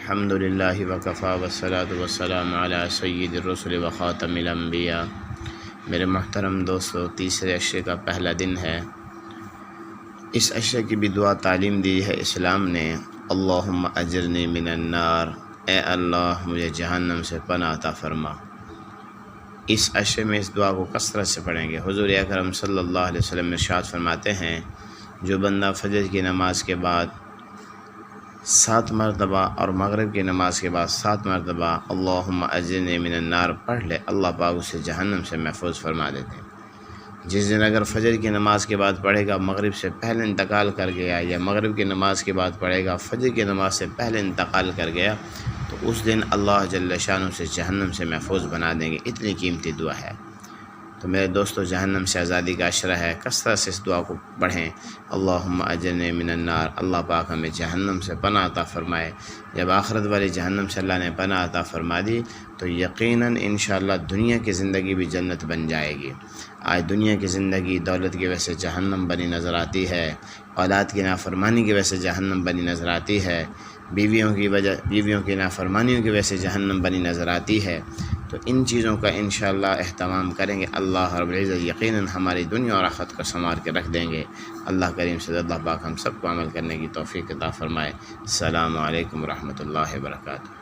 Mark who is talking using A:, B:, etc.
A: الحمد للہ وکفیٰ والصلاۃ والسلام علی سید الرسل وخاتم الانبیاء۔ میرے محترم دوستو، تیسرے عشرے کا پہلا دن ہے۔ اس عشرے کی بھی دعا تعلیم دی ہے اسلام نے۔ اللہم اجرنی من النار، اے اللہ مجھے جہنم سے پناہ عطا فرما۔ اس عشرے میں اس دعا کو کثرت سے پڑھیں گے۔ حضور اکرم صلی اللہ علیہ وسلم ارشاد فرماتے ہیں، جو بندہ فجر کی نماز کے بعد 7 مرتبہ اور مغرب کی نماز کے بعد 7 مرتبہ اللہم اجرنی من النار پڑھ لے، اللہ پاک اسے جہنم سے محفوظ فرما دیتے ہیں۔ جس دن اگر فجر کی نماز کے بعد پڑھے گا مغرب سے پہلے انتقال کر گیا، یا مغرب کی نماز کے بعد پڑھے گا فجر کی نماز سے پہلے انتقال کر گیا، تو اس دن اللہ جل شانہ سے جہنم سے محفوظ بنا دیں گے۔ اتنی قیمتی دعا ہے۔ تو میرے دوستو، جہنم سے آزادی کا عشرہ ہے، کثرت سے اس دعا کو پڑھیں۔ اللہم اجرنی من النار، اللہ پاک ہمیں جہنم سے پناہ عطا فرمائے۔ جب آخرت والی جہنم سے اللہ نے پناہ عطا فرما دی تو یقیناً انشاءاللہ دنیا کی زندگی بھی جنت بن جائے گی۔ آج دنیا کی زندگی دولت کی وجہ سے جہنم بنی نظر آتی ہے، اولاد کی نافرمانی کی وجہ سے جہنم بنی نظر آتی ہے، بیویوں کی نافرمانیوں کی وجہ سے جہنم بنی نظر آتی ہے۔ تو ان چیزوں کا انشاءاللہ اہتمام کریں گے، اللہ رب العزت یقیناً ہماری دنیا اور آخرت کو سنوار کے رکھ دیں گے۔ اللہ کریم سے اللہ پاک ہم سب کو عمل کرنے کی توفیق عطا فرمائے۔ السلام علیکم ورحمۃ اللہ وبرکاتہ۔